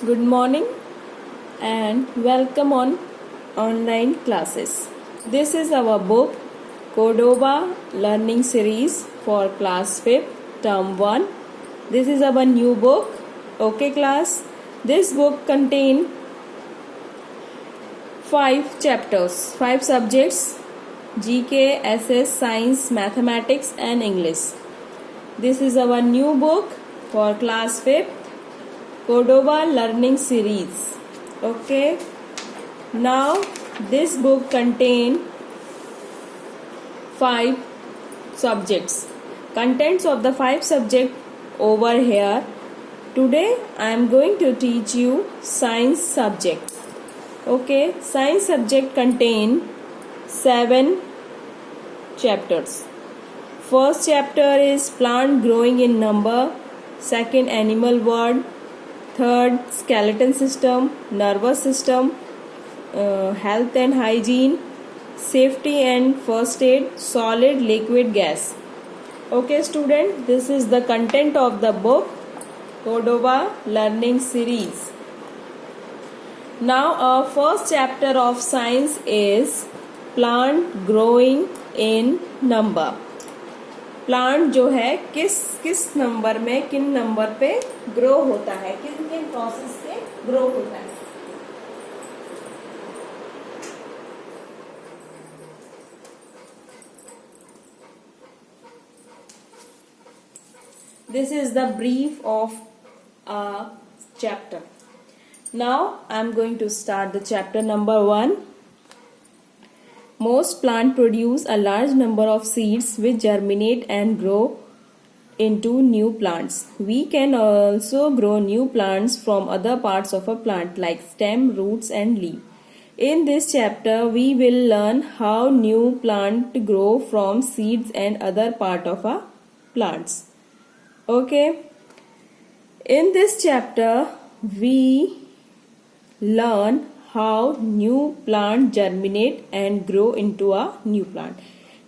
Good morning and welcome on online classes. This is our book Cordova Learning Series for class 5th term 1. This is our new book. Okay class. This book contains 5 chapters, 5 subjects: GK, SS, Science, Mathematics and English. This is our new book for class 5th Cordova Learning Series. Okay. Now this book contains 5 subjects. Contents of the 5 subjects over here. Today I am going to teach you science subject. Okay. Science subject contain 7 chapters. First chapter is plant growing in number. Second, animal world. Third, skeleton system, nervous system, health and hygiene, safety and first aid, solid, liquid, gas. Okay student, this is the content of the book Cordova Learning Series. Now our first chapter of science is plant growing in number. Plant जो है किस number में, किन number पे grow होता है, किन किन प्रोसेस से ग्रो होता है. This is the brief of a chapter. Now I am going to start the chapter number 1. Most plants produce a large number of seeds which germinate and grow into new plants. We can also grow new plants from other parts of a plant like stem, roots and leaf. In this chapter, we will learn how new plants grow from seeds and other part of a plants. Okay. In this chapter, we learn how new plant germinate and grow into a new plant.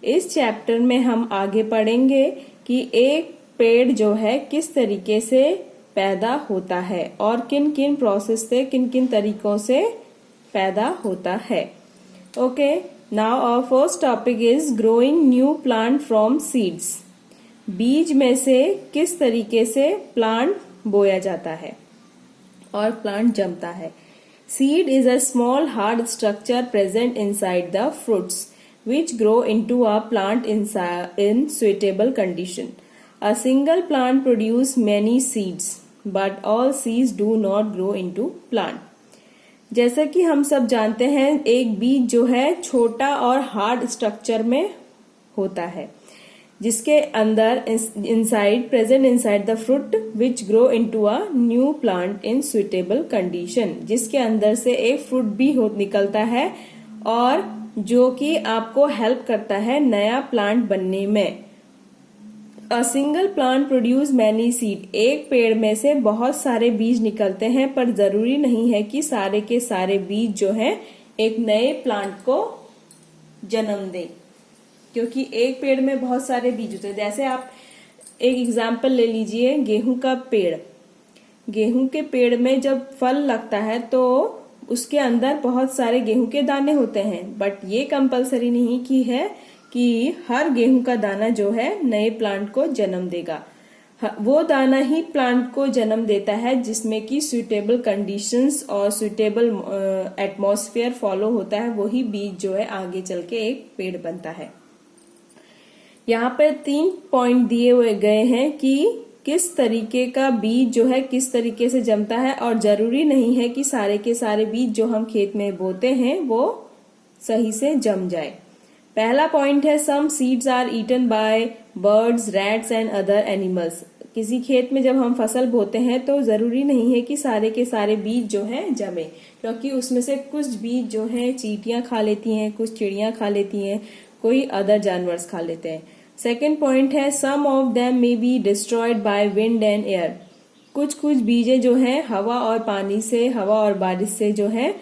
इस chapter में हम आगे पढ़ेंगे कि एक पेड़ जो है किस तरीके से पैदा होता है और किन किन प्रोसेस से, किन किन तरीकों से पैदा होता है. Okay. Now our first topic is growing new plant from seeds. बीज में से किस तरीके से प्लांट बोया जाता है और प्लांट जमता है. Seed is a small hard structure present inside the fruits which grow into a plant in suitable condition. A single plant produces many seeds, but all seeds do not grow into plant. जैसा कि हम सब जानते हैं, एक बीज जो है छोटा और हार्ड स्ट्रक्चर में होता है जिसके अंदर present inside the fruit which grow into a new plant in suitable condition. जिसके अंदर से एक फ्रूट भी निकलता है और जो कि आपको हेल्प करता है नया प्लांट बनने में. A single plant produce many seed. एक पेड़ में से बहुत सारे बीज निकलते हैं, पर जरूरी नहीं है कि सारे के सारे बीज जो हैं एक नए प्लांट को जन्म दें, क्योंकि एक पेड़ में बहुत सारे बीज होते हैं. जैसे आप एक एग्जाम्पल ले लीजिए, गेहूं का पेड़. गेहूं के पेड़ में जब फल लगता है तो उसके अंदर बहुत सारे गेहूं के दाने होते हैं, बट ये कंपलसरी नहीं की है कि हर गेहूं का दाना जो है नए प्लांट को जन्म देगा. वो दाना ही प्लांट को जन्म देता है जिसमें कि सुइटेबल कंडीशंस और सुइटेबल एटमॉस्फेयर फॉलो होता है. वही बीज जो है आगे चल के एक पेड़ बनता है. यहाँ पर 3 पॉइंट दिए हुए गए हैं कि किस तरीके का बीज जो है किस तरीके से जमता है, और जरूरी नहीं है कि सारे के सारे बीज जो हम खेत में बोते हैं वो सही से जम जाए. पहला पॉइंट है some seeds are eaten by birds, rats and other animals. किसी खेत में जब हम फसल बोते हैं तो जरूरी नहीं है कि सारे के सारे बीज जो है जमे, क्योंकि उसमें से कुछ बीज जो है चींटियां खा लेती हैं, कुछ चिड़ियां खा लेती हैं, कोई अदर जानवर खा लेते हैं. सेकेंड पॉइंट है some of them may be destroyed by wind and air. कुछ बीजे जो हैं हवा और पानी से, हवा और बारिश से जो है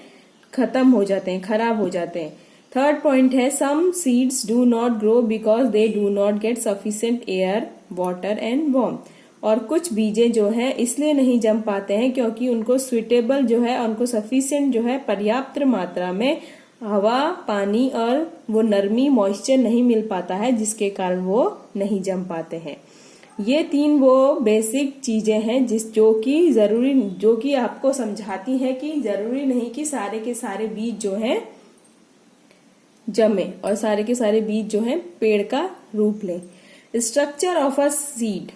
खत्म हो जाते हैं, खराब हो जाते हैं. थर्ड पॉइंट है some seeds do not grow because they do not get sufficient air, water and warm. और कुछ बीजें जो हैं इसलिए नहीं जम पाते हैं क्योंकि उनको सुइटेबल जो है, उनको सफिशिएंट जो है, पर्याप्त मात्रा में हवा, पानी और वो नरमी, मॉइस्चर नहीं मिल पाता है, जिसके कारण वो नहीं जम पाते हैं। ये 3 वो बेसिक चीजें हैं जो कि आपको समझाती हैं कि जरूरी नहीं कि सारे के सारे बीज जो हैं जमे और सारे के सारे बीज जो हैं पेड़ का रूप लें। स्ट्रक्चर ऑफ अ सीड,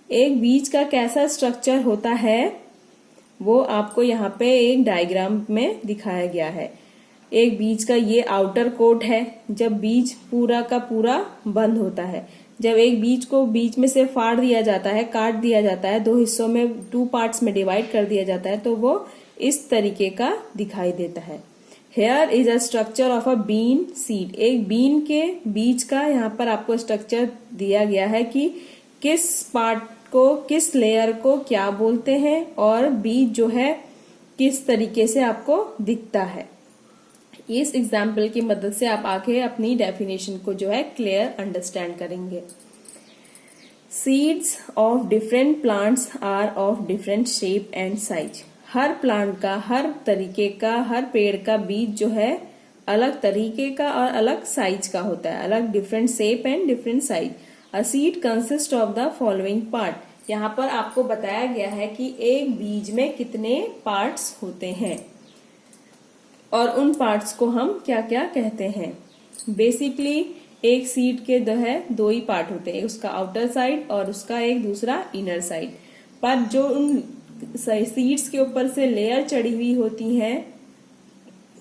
एक बीज का कैसा स्ट्रक्चर होता है वो आपको यहाँ पे एक डायग्राम में दिखाया गया है। एक बीज का ये आउटर कोट है, जब बीज पूरा का पूरा बंद होता है। जब एक बीज को बीच में से फाड़ दिया जाता है, काट दिया जाता है, 2 हिस्सों में, 2 पार्ट्स में डिवाइड कर दिया जाता है, तो वो इस तरीके का दिखाई देता है। Here is a structure of a bean seed, एक बीन के बीज का यहाँ पर आपको स्ट्रक्चर दिया गया है कि किस पार्ट को, किस लेयर को क्या बोलते हैं और बीज जो है किस तरीके से आपको दिखता है। इस एग्जाम्पल की मदद से आप आगे अपनी डेफिनेशन को जो है क्लियर अंडरस्टैंड करेंगे। Seeds of different plants are of different shape and size, हर प्लांट का, हर तरीके का, हर पेड़ का बीज जो है अलग तरीके का और अलग साइज का होता है, अलग different shape and different size. A seed consist of the following part, यहाँ पर आपको बताया गया है कि एक बीज में कितने पार्ट्स होते हैं और उन पार्ट्स को हम क्या क्या कहते हैं। बेसिकली एक सीड के जो है 2 ही पार्ट होते हैं, उसका आउटर साइड और उसका एक दूसरा इनर साइड। पर जो उन सीड्स के ऊपर से लेयर चढ़ी हुई होती हैं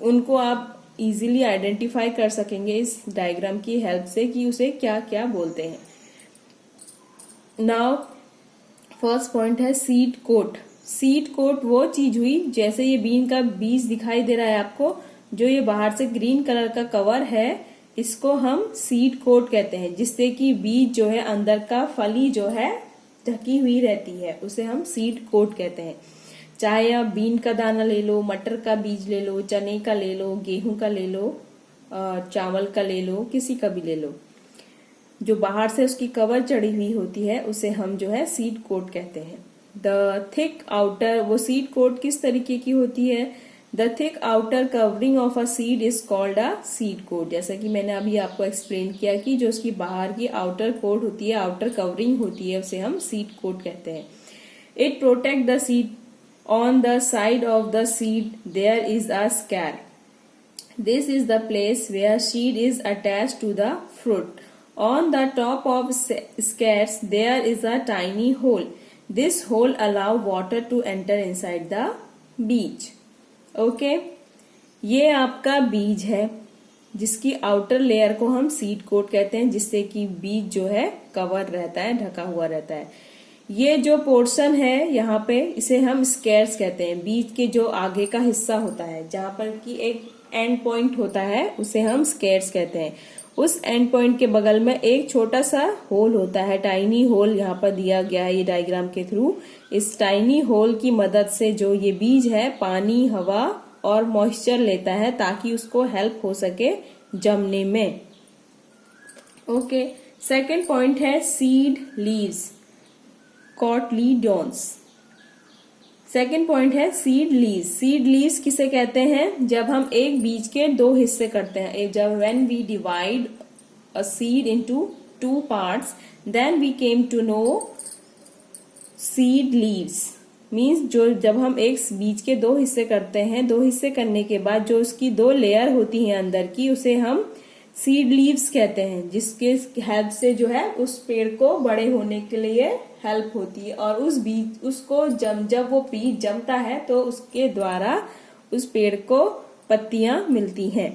उनको आप इजीली आइडेंटिफाई कर सकेंगे इस डायग्राम की हेल्प से कि उसे क्या क्या बोलते हैं। नाउ फर्स्ट पॉइंट है सीड कोट। सीड कोट वो चीज हुई, जैसे ये बीन का बीज दिखाई दे रहा है आपको, जो ये बाहर से ग्रीन कलर का कवर है, इसको हम सीड कोट कहते हैं, जिससे कि बीज जो है अंदर का फली जो है ढकी हुई रहती है, उसे हम सीड कोट कहते हैं। चाहे आप बीन का दाना ले लो, मटर का बीज ले लो, चने का ले लो, गेहूं का ले लो, चावल का ले लो, किसी का भी ले लो, जो बाहर से उसकी कवर चढ़ी हुई होती है उसे हम जो है सीड कोट कहते हैं। द थिक आउटर, वो सीड कोट किस तरीके की होती है? The thick outer covering of a seed is called a seed coat. जैसा कि मैंने अभी आपको एक्सप्लेन किया कि जो उसकी बाहर की आउटर कोट होती है, आउटर कवरिंग होती है, उसे हम सीड कोट कहते हैं। It protect the seed on the side of the seed there is a scar, this is the place where seed is attached to the fruit. On the top of scars there is a tiny hole. This hole allow water to enter inside the बीज। Okay, ये आपका बीज है जिसकी outer layer को हम seed coat कहते हैं, जिससे कि बीज जो है कवर रहता है, ढका हुआ रहता है। ये जो पोर्शन है यहाँ पे, इसे हम स्केर्स कहते हैं। बीज के जो आगे का हिस्सा होता है, जहां पर कि एक एंड पॉइंट होता है, उसे हम स्केर्स कहते हैं। उस एंड पॉइंट के बगल में एक छोटा सा होल होता है, टाइनी होल यहाँ पर दिया गया है ये डायग्राम के थ्रू। इस टाइनी होल की मदद से जो ये बीज है पानी, हवा और मॉइस्चर लेता है ताकि उसको हेल्प हो सके जमने में। ओके, सेकंड पॉइंट है seed leaves, cotyledons. Second point है सीड लीव्स। सीड लीव्स किसे कहते हैं? जब हम एक बीज के 2 हिस्से करते हैं, जब when we divide a seed into 2 parts, then we came to know seed leaves. Means जो जब हम एक बीज के 2 हिस्से करते हैं, 2 हिस्से करने के बाद जो उसकी 2 लेयर होती हैं अंदर की, उसे हम सीड लीव्स कहते हैं, जिसके हेल्प से जो है उस पेड़ को बड़े होने के लिए हेल्प होती है। और उस बीज उसको जब वो बीज जमता है तो उसके द्वारा उस पेड़ को पत्तियां मिलती हैं,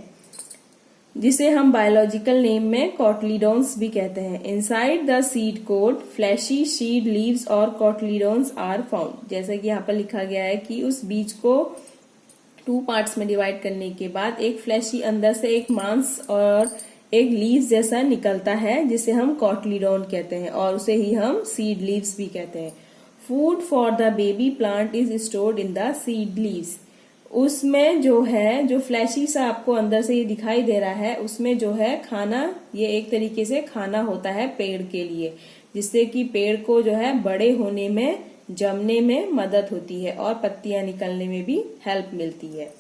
जिसे हम बायोलॉजिकल नेम में कॉटलीडॉन्स भी कहते हैं। Inside the seed coat fleshy seed leaves और कॉटलीडॉन्स आर फाउंड। जैसे कि यहाँ पर लिखा गया है कि उस बीज को 2 पार्ट्स में डिवाइड करने के बाद एक फ्लैशी, अंदर से एक मांस और एक लीव्स जैसा निकलता है, जिसे हम कॉटलीडॉन कहते हैं और उसे ही हम सीड लीव्स भी कहते हैं। Food for the baby plant is stored in the seed leaves. उसमें जो है, जो फ्लैशी सा आपको अंदर से ये दिखाई दे रहा है, उसमें जो है खाना, ये एक तरीके से खाना होता है पेड़ के लिए। जिससे कि पेड़ को जो है बड़े होने में, जमने में मदद होती है और पत्तियां निकलने में भी हेल्प मिलती है।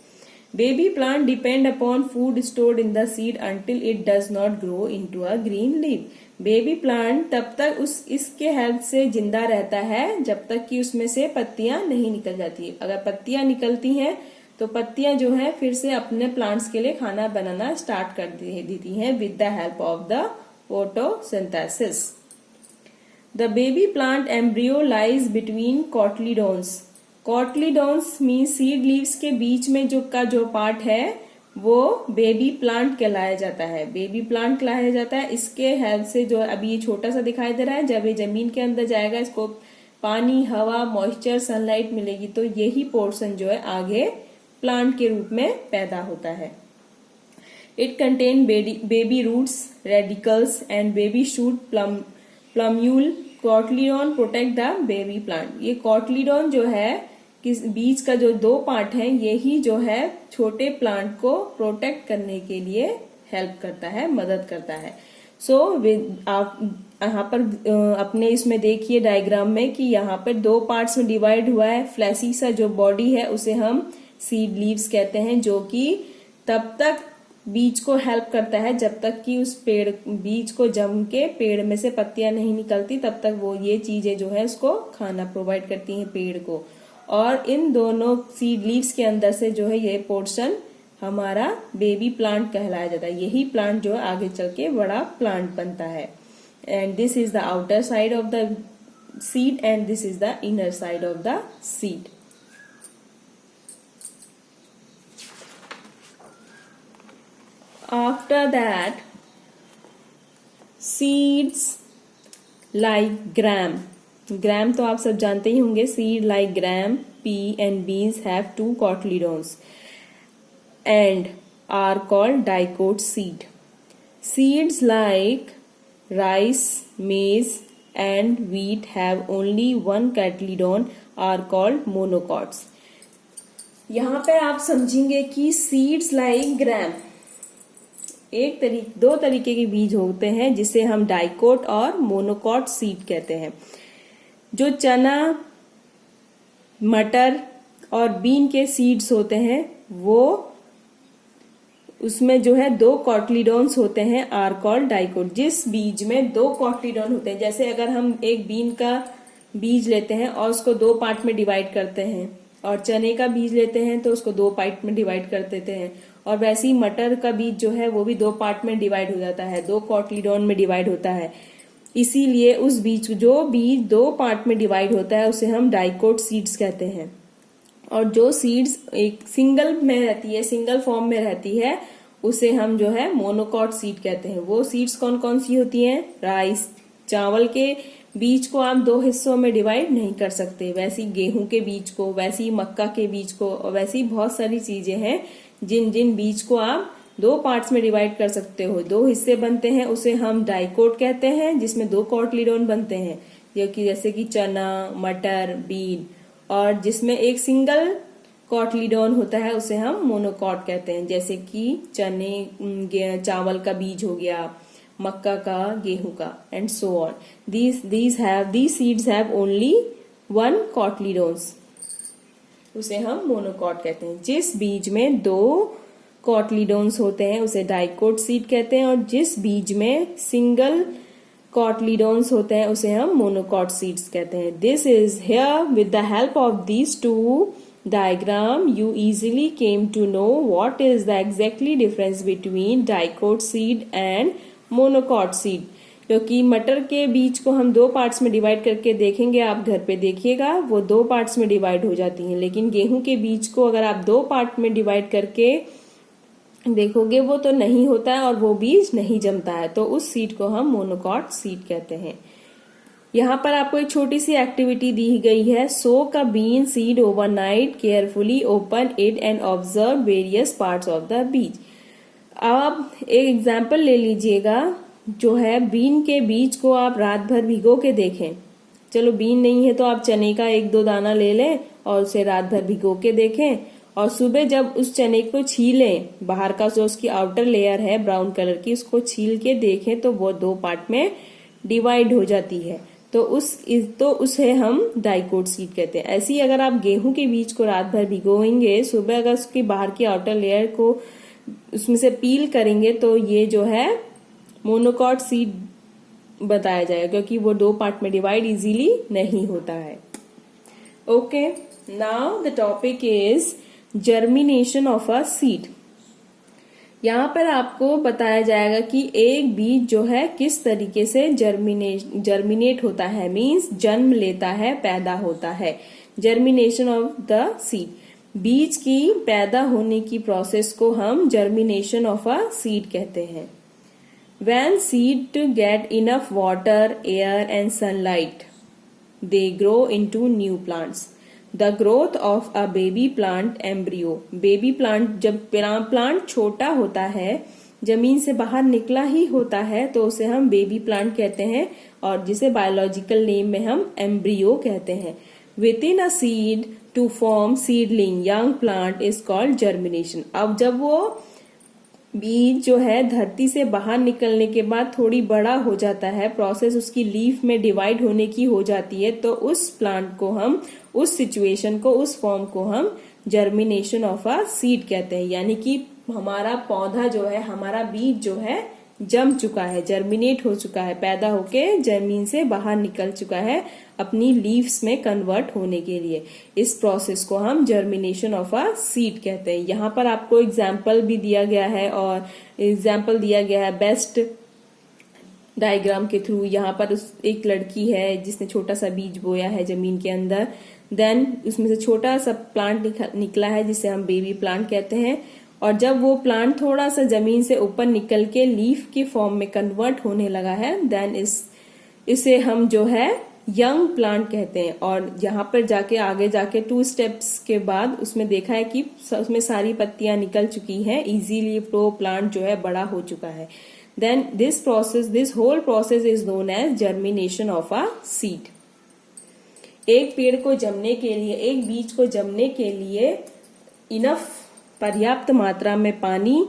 Baby plant depend upon food stored in the seed until it does not grow into a green leaf. Baby plant तब तक इसके हेल्प से जिंदा रहता है जब तक कि उसमें से पत्तियां नहीं निकल जाती। अगर पत्तियां निकलती हैं तो पत्तियां जो है फिर से अपने प्लांट्स के लिए खाना बनाना स्टार्ट कर देती हैं with the help of the photosynthesis. The baby plant embryo lies between cotyledons. Cotyledons mean seed leaves के बीच में जो पार्ट है वो बेबी प्लांट कहलाया जाता है। बेबी प्लांट कहलाया जाता है। इसके हेल्प से जो अभी ये छोटा सा दिखाई दे रहा है, जब ये जमीन के अंदर जाएगा इसको पानी, हवा, मॉइस्चर, सनलाइट मिलेगी तो यही पोर्शन जो है आगे प्लांट के रूप में पैदा होता है। It contain baby roots, radicals and baby shoot plumule. Cotyledon protect the baby plant. ये कॉटलीडोन जो है किस बीज का जो दो पार्ट है यही जो है छोटे प्लांट को प्रोटेक्ट करने के लिए हेल्प करता है, मदद करता है। आप यहाँ पर अपने इसमें देखिए डायग्राम में कि यहाँ पर दो पार्ट्स में डिवाइड हुआ है। फ्लैसी सा जो बॉडी है उसे हम सीड लीव्स कहते हैं, जो कि तब तक बीज को हेल्प करता है जब तक कि उस बीज को जम के पेड़ में से पत्तियां नहीं निकलती, तब तक वो ये चीजें जो है उसको खाना प्रोवाइड करती हैं पेड़ को। और इन दोनों सीड लीव्स के अंदर से जो है ये पोर्शन हमारा बेबी प्लांट कहलाया जाता है। यही प्लांट जो है आगे चल के बड़ा प्लांट बनता है। And this is the outer side of the seed and this is the inner side of the seed. After that, seeds like gram. Gram तो आप सब जानते ही होंगे। Seed like gram, pea and beans have two cotyledons and are called dicot seed. Seeds like rice, maize and wheat have only one cotyledon, are called monocots. यहाँ पे आप समझेंगे कि seeds like gram दो तरीके के बीज होते हैं जिसे हम डाइकोट और मोनोकॉट सीड कहते हैं। जो चना, मटर और बीन के सीड्स होते हैं वो उसमें जो है दो कॉटलीडोन्स होते हैं, आर कॉल्ड डाइकोट। जिस बीज में दो कॉटलीडोन होते हैं, जैसे अगर हम एक बीन का बीज लेते हैं और उसको दो पार्ट में डिवाइड करते हैं, और चने का बीज लेते हैं तो उसको दो पार्ट में डिवाइड कर देते हैं, और वैसे ही मटर का बीज जो है वो भी दो पार्ट में डिवाइड हो जाता है, दो कॉटलीडोन में डिवाइड होता है। इसीलिए उस बीज जो बीज दो पार्ट में डिवाइड होता है उसे हम डाइकोट सीड्स कहते हैं। और जो सीड्स एक सिंगल में रहती है, सिंगल फॉर्म में रहती है, उसे हम जो है मोनोकॉट सीड कहते हैं। वो सीड्स कौन कौन सी होती हैं? राइस, चावल के बीज को आप दो हिस्सों में डिवाइड नहीं कर सकते, वैसी गेहूं के बीज को, वैसी मक्का के बीज को, और वैसी बहुत सारी चीजें हैं जिन जिन बीज को आप दो पार्ट्स में डिवाइड कर सकते हो, दो हिस्से बनते हैं, उसे हम डाइकोट कहते हैं, जिसमें दो कॉटलीडोन बनते हैं, जैसे कि चना, मटर, बीन। और जिसमें एक सिंगल कॉटलीडोन होता है उसे हम मोनोकॉट कहते हैं, जैसे कि चने, चावल का बीज हो गया, मक्का का, गेहूं का, and so on. these seeds have only one cotyledons, उसे हम मोनोकॉट कहते हैं। जिस बीज में दो कॉटलीडोन्स होते हैं उसे डाइकोट सीड कहते हैं, और जिस बीज में सिंगल कॉटलीडोन्स होते हैं उसे हम मोनोकॉट सीड्स कहते हैं। This is here with the help of these two diagram you easily came to know what is the exactly difference between dicot seed and monocot seed। क्योंकि मटर के बीज को हम दो पार्ट्स में डिवाइड करके देखेंगे, आप घर पे देखिएगा वो दो पार्ट्स में डिवाइड हो जाती हैं, लेकिन गेहूं के बीज को अगर आप दो पार्ट में डिवाइड करके देखोगे वो तो नहीं होता है और वो बीज नहीं जमता है, तो उस सीड को हम मोनोकॉट सीड कहते हैं। यहाँ पर आपको एक छोटी सी एक्टिविटी दी गई है। Soak a bean seed overnight, carefully open it and observe various parts of the beej. आप एक एग्जाम्पल ले लीजिएगा, जो है बीन के बीज को आप रात भर भिगो के देखें। चलो बीन नहीं है तो आप चने का एक दो दाना ले लें और उसे रात भर भिगो के देखें, और सुबह जब उस चने को छीलें, बाहर का जो उसकी आउटर लेयर है ब्राउन कलर की, उसको छील के देखें तो वो दो पार्ट में डिवाइड हो जाती है तो उसे हम डाइकोट सीड कहते हैं। ऐसे ही अगर आप गेहूं के बीज को रात भर भिगोएंगे, सुबह अगर उसकी बाहर की आउटर लेयर को उसमें से पील करेंगे तो ये जो है मोनोकॉट सीड बताया जाएगा, क्योंकि वो 2 पार्ट में डिवाइड इजीली नहीं होता है। Okay, now the topic is germination of a seed. यहाँ पर आपको बताया जाएगा कि एक बीज जो है किस तरीके से जर्मिनेट होता है, मींस जन्म लेता है, पैदा होता है। जर्मिनेशन ऑफ द सीड, बीज की पैदा होने की प्रोसेस को हम जर्मिनेशन ऑफ अ सीड कहते हैं। When seed get enough water, air and sunlight, they grow into new plants. The growth of a baby plant embryo. Baby plant जब प्लांट छोटा होता है, जमीन से बाहर निकला ही होता है, तो उसे हम बेबी प्लांट कहते हैं और जिसे बायोलॉजिकल नेम में हम एम्ब्रियो कहते हैं। Within a seed to form seedling young plant is called germination. अब जब वो बीज जो है धरती से बाहर निकलने के बाद थोड़ी बड़ा हो जाता है, प्रोसेस उसकी लीफ में डिवाइड होने की हो जाती है, तो उस प्लांट को हम, उस सिचुएशन को, उस फॉर्म को हम जर्मिनेशन ऑफ अ सीड कहते हैं। यानी कि हमारा पौधा जो है, हमारा बीज जो है जम चुका है, जर्मिनेट हो चुका है, पैदा होके जमीन से बाहर निकल चुका है अपनी लीव्स में कन्वर्ट होने के लिए। इस प्रोसेस को हम जर्मिनेशन ऑफ अ सीड कहते हैं। यहाँ पर आपको एग्जाम्पल भी दिया गया है और एग्जाम्पल दिया गया है बेस्ट डायग्राम के थ्रू। यहाँ पर एक लड़की है जिसने छोटा सा बीज बोया है जमीन के अंदर, देन उसमें से छोटा सा प्लांट निकला है जिसे हम बेबी प्लांट कहते हैं। और जब वो प्लांट थोड़ा सा जमीन से ऊपर निकल के लीफ की फॉर्म में कन्वर्ट होने लगा है, देन इसे हम जो है यंग प्लांट कहते हैं। और यहाँ पर जाके आगे जाके 2 स्टेप्स के बाद उसमें देखा है कि उसमें सारी पत्तियां निकल चुकी हैं, इजीली वो प्लांट जो है बड़ा हो चुका है। Then this whole process is known as germination of a seed. एक पेड़ को जमने के लिए, एक बीज को जमने के लिए इनफ, पर्याप्त मात्रा में पानी,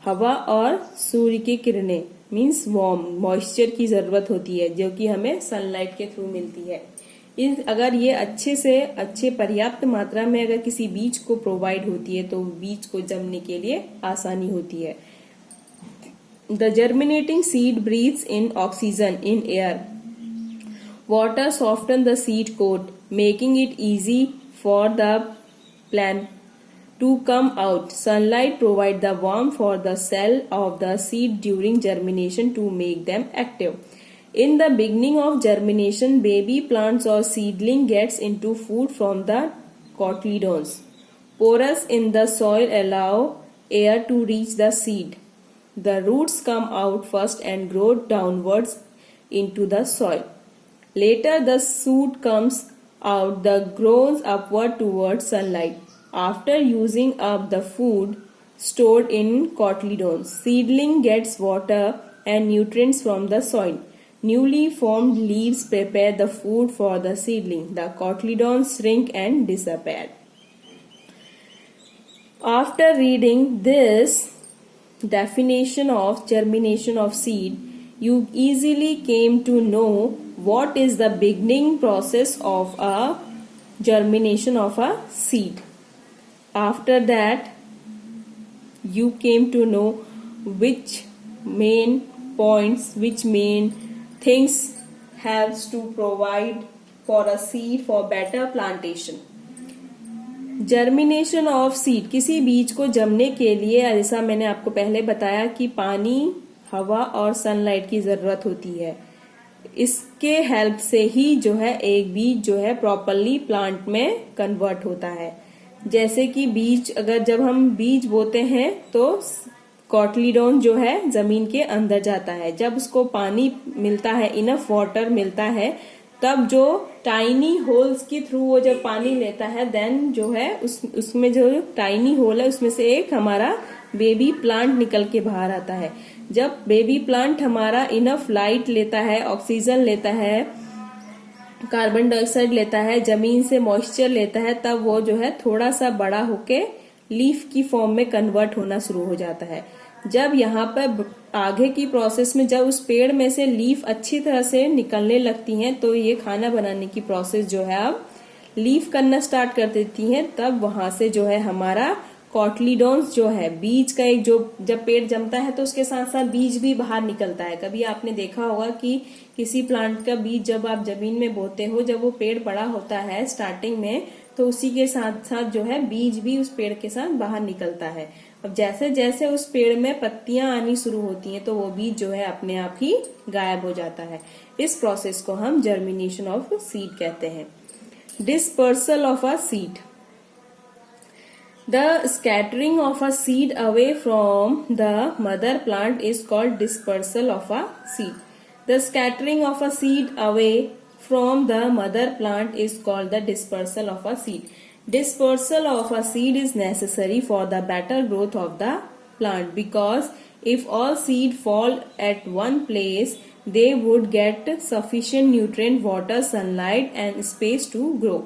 हवा और सूर्य की किरणें मीन्स वार्म मॉइस्चर की जरूरत होती है, जो कि हमें सनलाइट के थ्रू मिलती है। अगर ये अच्छे पर्याप्त मात्रा में अगर किसी बीज को प्रोवाइड होती है तो बीज को जमने के लिए आसानी होती है। The germinating seed breathes in oxygen in air. Water soften the seed coat making it easy for the plant to come out. Sunlight provide the warmth for the cell of the seed during germination to make them active. In the beginning of germination, baby plants or seedling gets into food from the cotyledons. Pores in the soil allow air to reach the seed. The roots come out first and grow downwards into the soil. Later the shoot comes out, that grows upward towards sunlight. After using up the food stored in cotyledons, seedling gets water and nutrients from the soil. Newly formed leaves prepare the food for the seedling. The cotyledons shrink and disappear. After reading this definition of germination of seed, you easily came to know what is the beginning process of a germination of a seed. After that, you came to know which main points, which main things helps to provide for a seed for better plantation. Germination of seed, किसी बीज को जमने के लिए जैसा मैंने आपको पहले बताया कि पानी, हवा और सनलाइट की जरूरत होती है। इसके हेल्प से ही जो है एक बीज जो है प्रॉपरली प्लांट में कन्वर्ट होता है। जैसे कि बीज, अगर जब हम बीज बोते हैं तो कॉटलीडोन जो है जमीन के अंदर जाता है, जब उसको पानी मिलता है, इनफ वाटर मिलता है, तब जो टाइनी होल्स के थ्रू वो जब पानी लेता है, देन जो है उसमें जो टाइनी होल है उसमें से एक हमारा बेबी प्लांट निकल के बाहर आता है। जब बेबी प्लांट हमारा इनफ लाइट लेता है, ऑक्सीजन लेता है, कार्बन डाइऑक्साइड लेता है, जमीन से मॉइस्चर लेता है, तब वो जो है थोड़ा सा बड़ा होके लीफ की फॉर्म में कन्वर्ट होना शुरू हो जाता है। जब यहाँ पर आगे की प्रोसेस में जब उस पेड़ में से लीफ अच्छी तरह से निकलने लगती हैं तो ये खाना बनाने की प्रोसेस जो है अब लीफ करना स्टार्ट कर देती हैं। तब वहां से जो है हमारा कॉटलीडॉन्स जो है बीज का एक जो जब पेड़ जमता है तो उसके साथ साथ बीज भी बाहर निकलता है। कभी आपने देखा होगा कि किसी प्लांट का बीज जब आप जमीन में बोते हो, जब वो पेड़ बड़ा होता है स्टार्टिंग में, तो उसी के साथ साथ जो है बीज भी उस पेड़ के साथ बाहर निकलता है। अब जैसे जैसे उस पेड़ में पत्तियां आनी शुरू होती हैं तो वो बीज जो है अपने आप ही गायब हो जाता है। इस प्रोसेस को हम जर्मिनेशन ऑफ सीड कहते हैं। Dispersal of a seed, the scattering of a seed away from the mother plant is called dispersal of a seed. The scattering of a seed away from the mother plant is called the dispersal of a seed. Dispersal of a seed is necessary for the better growth of the plant, because if all seed fall at one place, they would get sufficient nutrient, water, sunlight and space to grow.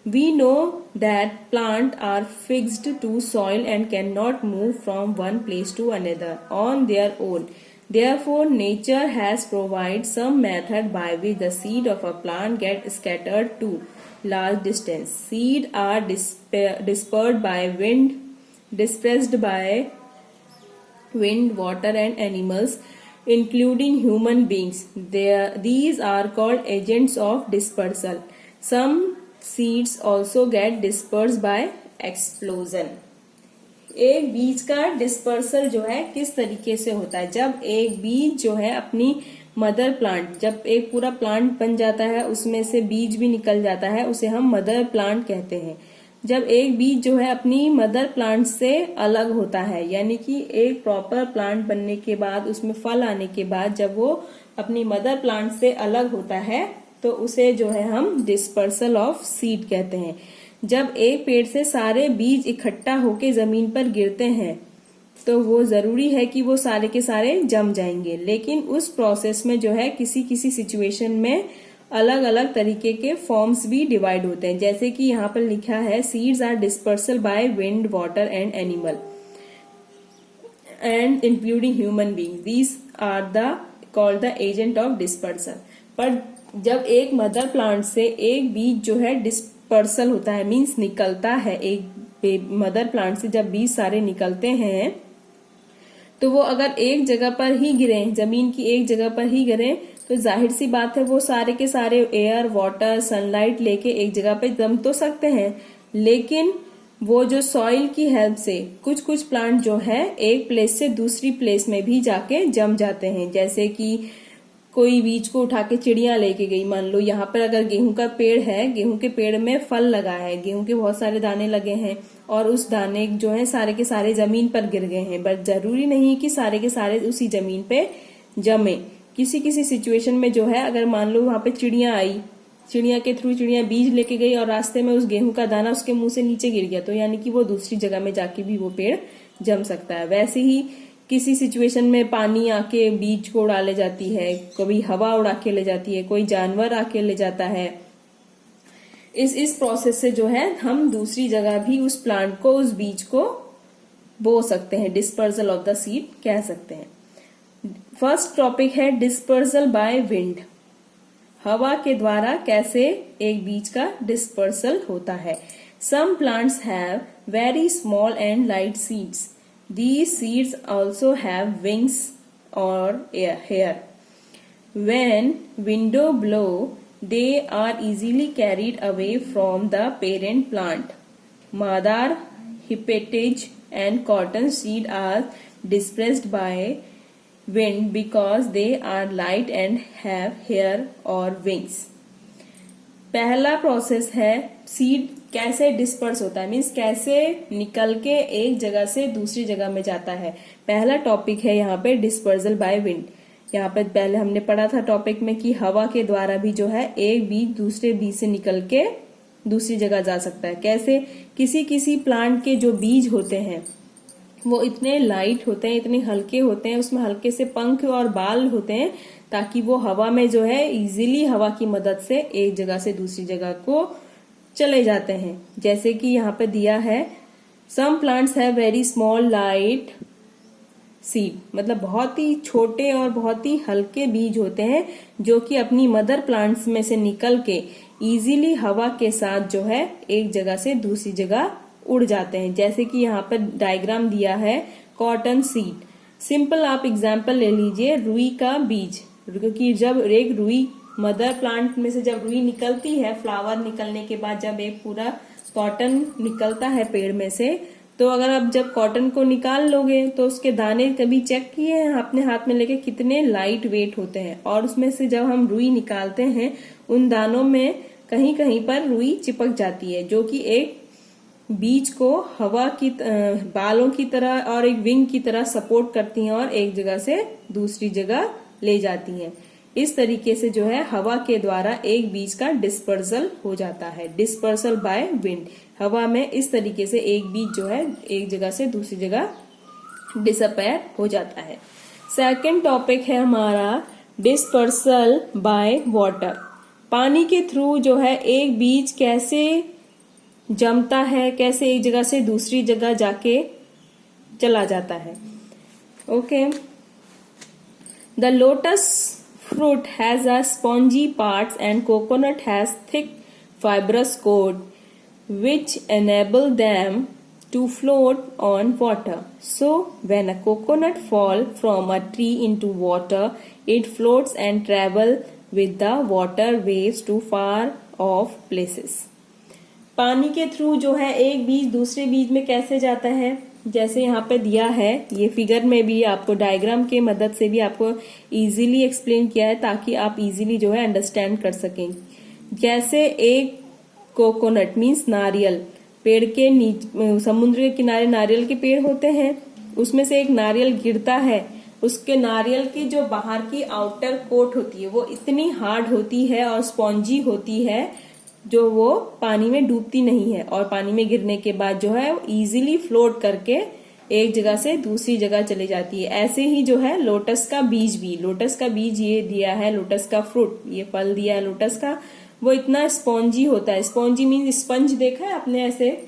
We know that plants are fixed to soil and cannot move from one place to another on their own. Therefore, nature has provided some method by which the seed of a plant get scattered to large distance. Seed are dispersed by wind, water and animals, including human beings. These are called agents of dispersal. Some seeds also get dispersed by explosion. एक बीज का dispersal जो है किस तरीके से होता है? जब एक बीज जो है अपनी मदर प्लांट, जब एक पूरा प्लांट बन जाता है उसमें से बीज भी निकल जाता है, उसे हम मदर प्लांट कहते हैं। जब एक बीज जो है अपनी मदर प्लांट से अलग होता है, यानी कि एक प्रॉपर प्लांट बनने के बाद, उसमें फल आने के बाद जब वो अपनी मदर प्लांट से अलग होता है तो उसे जो है हम डिस्पर्सल ऑफ सीड कहते हैं। जब एक पेड़ से सारे बीज इकट्ठा होके जमीन पर गिरते हैं तो वो जरूरी है कि वो सारे के सारे जम जाएंगे, लेकिन उस प्रोसेस में जो है किसी किसी सिचुएशन में अलग अलग तरीके के फॉर्म्स भी डिवाइड होते हैं। जैसे कि यहाँ पर लिखा है seeds are dispersal by wind, water and animal and including human beings. These are the called the agent of dispersal. पर जब एक मदर प्लांट से एक बीज जो है डिस्पर्सल होता है, मींस निकलता है, एक मदर प्लांट से जब बीज सारे निकलते हैं तो वो अगर एक जगह पर ही गिरे, जमीन की एक जगह पर ही गिरे, तो जाहिर सी बात है वो सारे के सारे एयर, वाटर, सनलाइट लेके एक जगह पे जम तो सकते हैं, लेकिन वो जो सॉइल की हेल्प से कुछ कुछ प्लांट जो है एक प्लेस से दूसरी प्लेस में भी जाके जम जाते हैं। जैसे कि कोई बीज को उठा के चिड़िया लेके गई, मान लो यहाँ पर अगर गेहूं का पेड़ है, गेहूं के पेड़ में फल लगा है, गेहूं के बहुत सारे दाने लगे हैं और उस दाने जो है सारे के सारे जमीन पर गिर गए हैं, बट जरूरी नहीं कि सारे के सारे उसी जमीन पे जमे। किसी किसी सिचुएशन में जो है अगर मान लो वहां पे चिड़िया आई, चिड़िया के थ्रू चिड़िया बीज लेके गई और रास्ते में उस गेहूं का दाना उसके मुंह से नीचे गिर गया, तो यानी कि वो दूसरी जगह में जाके भी वो पेड़ जम सकता है। वैसे ही किसी सिचुएशन में पानी आके बीज को उड़ा ले जाती है, कभी हवा उड़ा के ले जाती है, कोई जानवर आके ले जाता है। इस प्रोसेस से जो है हम दूसरी जगह भी उस प्लांट को, उस बीज को बो सकते हैं, डिस्पर्सल ऑफ द सीड कह सकते हैं। फर्स्ट टॉपिक है डिस्पर्सल बाय विंड। हवा के द्वारा कैसे एक बीज का डिस्पर्सल होता है। Some plants have very small and light seeds. These seeds also have wings or hair. When wind blow, they are easily carried away from the parent plant. Madar, hepatage and cotton seed are dispersed by wind because they are light and have hair or wings. पहला process है seed कैसे disperse होता है, means कैसे निकल के एक जगह से दूसरी जगह में जाता है। पहला टॉपिक है यहाँ पे डिस्पर्सल बाय विंड। यहाँ पे पहले हमने पढ़ा था टॉपिक में कि हवा के द्वारा भी जो है एक बीज दूसरे बीज से निकल के दूसरी जगह जा सकता है। कैसे? किसी किसी प्लांट के जो बीज होते हैं वो इतने लाइट होते हैं, इतने हल्के होते हैं, उसमें हल्के से पंख और बाल होते हैं ताकि वो हवा में जो है इजीली हवा की मदद से एक जगह से दूसरी जगह को चले जाते हैं। जैसे कि यहाँ पे दिया है some plants have very small light seed मतलब बहुत ही छोटे और बहुत ही हल्के बीज होते हैं जो कि अपनी मदर प्लांट्स में से निकल के इजीली हवा के साथ जो है एक जगह से दूसरी जगह उड़ जाते हैं। जैसे कि यहाँ पर डायग्राम दिया है कॉटन सीड। सिंपल आप एग्जाम्पल ले लीजिए रुई का बीज, क्योंकि जब एक रुई मदर प्लांट में से जब रुई निकलती है, फ्लावर निकलने के बाद जब एक पूरा कॉटन निकलता है पेड़ में से, तो अगर आप जब कॉटन को निकाल लोगे तो उसके दाने कभी चेक किए हैं अपने हाथ में लेके कितने लाइट वेट होते हैं, और उसमें से जब हम रुई निकालते हैं उन दानों में कहीं कहीं पर रुई चिपक जाती है, जो कि एक बीज को हवा की बालों की तरह और एक विंग की तरह सपोर्ट करती हैं और एक जगह से दूसरी जगह ले जाती हैं। इस तरीके से जो है हवा के द्वारा एक बीज का डिस्पर्सल हो जाता है, डिस्पर्सल बाय विंड। हवा में इस तरीके से एक बीज जो है एक जगह से दूसरी जगह डिसअपेयर हो जाता है। सेकंड टॉपिक है हमारा डिस्पर्सल बाय वाटर। पानी के थ्रू जो है एक बीज कैसे जमता है, कैसे एक जगह से दूसरी जगह जाके चला जाता है। Okay, the lotus fruit has a spongy parts and coconut has thick fibrous coat which enable them to float on water. So when a coconut fall from a tree into water, it floats and travel with the water waves to far off places. पानी के through जो है एक बीज दूसरे बीज में कैसे जाता है, जैसे यहाँ पे दिया है, ये फिगर में भी आपको डायग्राम के मदद से भी आपको इजीली एक्सप्लेन किया है ताकि आप इजीली जो है अंडरस्टैंड कर सकें। जैसे एक कोकोनट मीन्स नारियल, पेड़ के नीचे समुद्र के किनारे नारियल के पेड़ होते हैं, उसमें से एक नारियल गिरता है, उसके नारियल की जो बाहर की आउटर कोट होती है वो इतनी हार्ड होती है और स्पॉन्जी होती है जो वो पानी में डूबती नहीं है, और पानी में गिरने के बाद जो है इजीली फ्लोट करके एक जगह से दूसरी जगह चली जाती है। ऐसे ही जो है लोटस का बीज भी, लोटस का बीज ये दिया है, लोटस का फ्रूट ये फल दिया है लोटस का, वो इतना स्पॉन्जी होता है। स्पॉन्जी मीन स्पंज देखा है आपने, ऐसे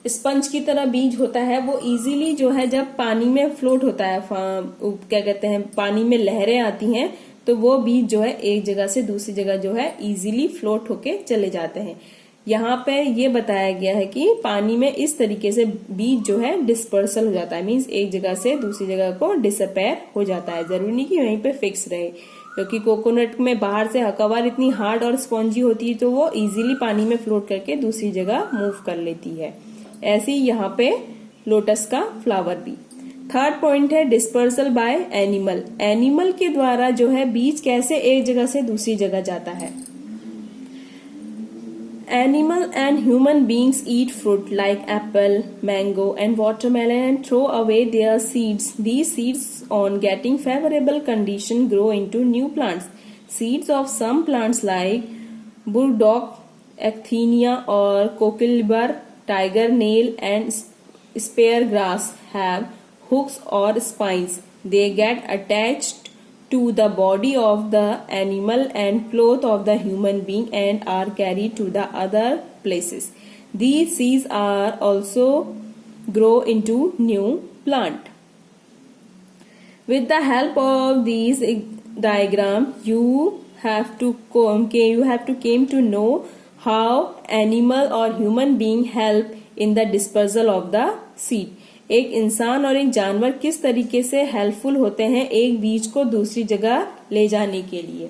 स्पंज की तरह बीज होता है। वो इजीली जो है जब पानी में फ्लोट होता है, क्या कहते हैं, पानी में लहरें आती हैं, तो वो बीज जो है एक जगह से दूसरी जगह जो है इजीली फ्लोट होके चले जाते हैं। यहाँ पे ये बताया गया है कि पानी में इस तरीके से बीज जो है डिस्पर्सल हो जाता है, मीन्स एक जगह से दूसरी जगह को डिसअपेयर हो जाता है। जरूरी नहीं कि वहीं पे फिक्स रहे, क्योंकि कोकोनट में बाहर से कवर इतनी हार्ड और स्पॉन्जी होती है तो वो इजीली पानी में फ्लोट करके दूसरी जगह मूव कर लेती है। ऐसे ही यहाँ पे लोटस का फ्लावर भी। थर्ड पॉइंट है डिस्पर्सल बाय एनिमल। एनिमल के द्वारा जो है बीज कैसे एक जगह से दूसरी जगह जाता है। Animal and human beings eat fruit like apple, mango and watermelon and throw away their seeds. These seeds on getting favorable condition grow into new plants. Seeds of some plants like burdock, actinia or cockleber, tiger nail and speargrass have hooks or spines. They get attached to the body of the animal and cloth of the human being and are carried to the other places. These seeds are also grow into new plant. With the help of these diagram, you have to came to know how animal or human being help in the dispersal of the seed. एक इंसान और एक जानवर किस तरीके से helpful होते हैं एक बीज को दूसरी जगह ले जाने के लिए।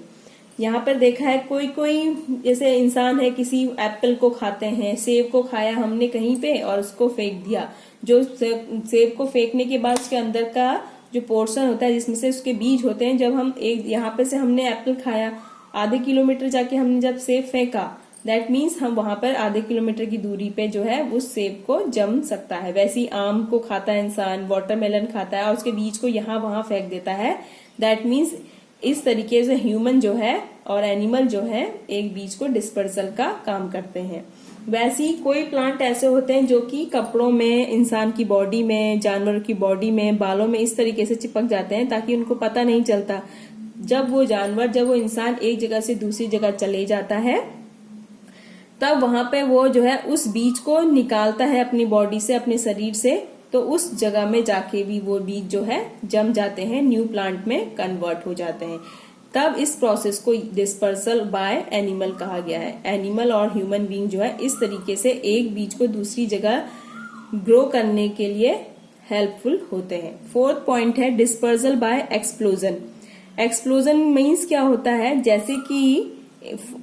यहाँ पर देखा है कोई जैसे इंसान है, किसी एप्पल को खाते हैं, सेब को खाया हमने कहीं पे और उसको फेंक दिया। जो सेब को फेंकने के बाद उसके अंदर का जो पोर्शन होता है जिसमें से उसके बीज होते हैं, जब हम एक यहाँ पे से हमने एप्पल खाया, आधे किलोमीटर जाके हमने जब सेब फेंका, दैट मीन्स हम वहां पर आधे किलोमीटर की दूरी पे जो है उस सेब को जम सकता है। वैसे ही आम को खाता है इंसान, वाटरमेलन खाता है और उसके बीज को यहाँ वहां फेंक देता है। दैट मीन्स इस तरीके से ह्यूमन जो है और एनिमल जो है एक बीज को डिस्पर्सल का काम करते हैं। वैसे ही कोई प्लांट ऐसे होते हैं जो कि कपड़ों में, इंसान की बॉडी में, जानवर की बॉडी में, बालों में इस तरीके से चिपक जाते हैं ताकि उनको पता नहीं चलता। जब वो इंसान एक जगह से दूसरी जगह चले जाता है तब वहां पे वो जो है उस बीज को निकालता है अपनी बॉडी से, अपने शरीर से, तो उस जगह में जाके भी वो बीज जो है जम जाते हैं, न्यू प्लांट में कन्वर्ट हो जाते हैं। तब इस प्रोसेस को डिस्पर्सल बाय एनिमल कहा गया है। एनिमल और ह्यूमन बीइंग जो है इस तरीके से एक बीज को दूसरी जगह ग्रो करने के लिए हेल्पफुल होते हैं। फोर्थ पॉइंट है dispersal by explosion. Explosion means क्या होता है, जैसे कि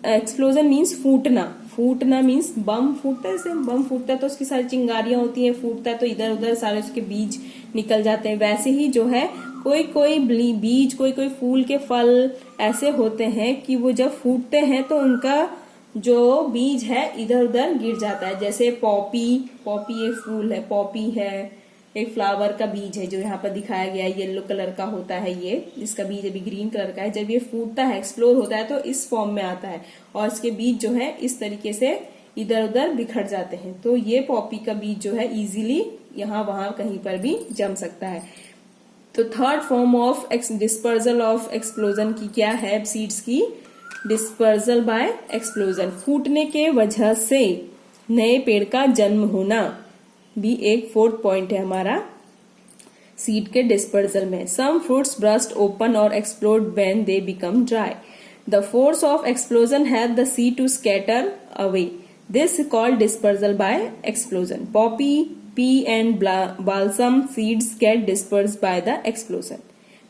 एक्सप्लोजन मीन्स फूटना। फूटना मीन्स बम फूटता है, बम फूटता है तो उसकी सारी चिंगारियां होती हैं, फूटता है तो इधर उधर सारे उसके बीज निकल जाते हैं। वैसे ही जो है कोई कोई बीज, कोई कोई फूल के फल ऐसे होते हैं कि वो जब फूटते हैं तो उनका जो बीज है इधर उधर गिर जाता है। जैसे पॉपी एक फूल है, पॉपी है एक फ्लावर का बीज है जो यहाँ पर दिखाया गया है, येलो कलर का होता है ये, जिसका बीज अभी ग्रीन कलर का है। जब ये फूटता है, एक्सप्लोर होता है तो इस फॉर्म में आता है और इसके बीज जो है इस तरीके से इधर उधर बिखर जाते हैं। तो ये पॉपी का बीज जो है इजीली यहाँ वहां कहीं पर भी जम सकता है। तो third form of dispersal of explosion की क्या है सीड्स की, डिस्पर्सल बाय एक्सप्लोजन। फूटने के वजह से नए पेड़ का जन्म होना भी एक फोर्थ पॉइंट है हमारा सीड के डिस्पर्सल में। सम फ्रूट्स ब्रस्ट ओपन और explode when they become dry. The force of explosion help the seed to scatter away. This called dispersal by explosion. Poppy, pea and balsam seeds get disperse by the explosion.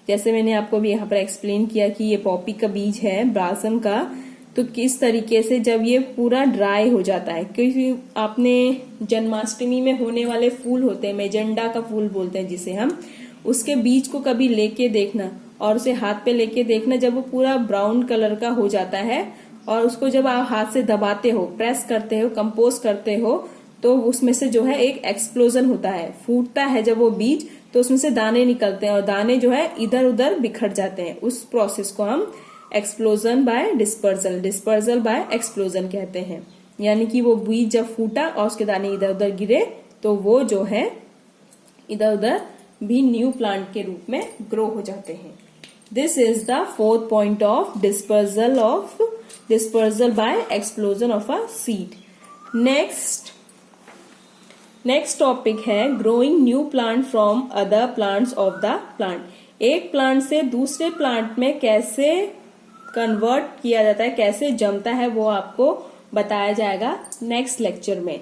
जैसे मैंने आपको भी यहाँ पर explain किया कि ये Poppy का बीज है, ब्लासम का, तो किस तरीके से जब ये पूरा ड्राई हो जाता है, क्योंकि आपने जन्माष्टमी में होने वाले फूल होते हैं, मेजेंडा का फूल बोलते हैं जिसे हम, उसके बीज को कभी लेके देखना और उसे हाथ पे लेके देखना, जब वो पूरा ब्राउन कलर का हो जाता है और उसको जब आप हाथ से दबाते हो, प्रेस करते हो, कंपोज करते हो, तो उसमें से जो है एक एक्सप्लोजन होता है, फूटता है जब वो बीज, तो उसमें से दाने निकलते हैं और दाने जो है इधर उधर बिखर जाते हैं। उस प्रोसेस को हम explosion by dispersal, dispersal by explosion कहते हैं। यानी कि वो बीज जब फूटा और उसके दाने इधर उधर गिरे तो वो जो है इधर उधर भी न्यू प्लांट के रूप में ग्रो हो जाते हैं। This is the fourth point of dispersal by explosion of a seed. Next topic है growing new plant from other plants of the plant. एक प्लांट से दूसरे प्लांट में कैसे कन्वर्ट किया जाता है, कैसे जमता है, वो आपको बताया जाएगा नेक्स्ट लेक्चर में।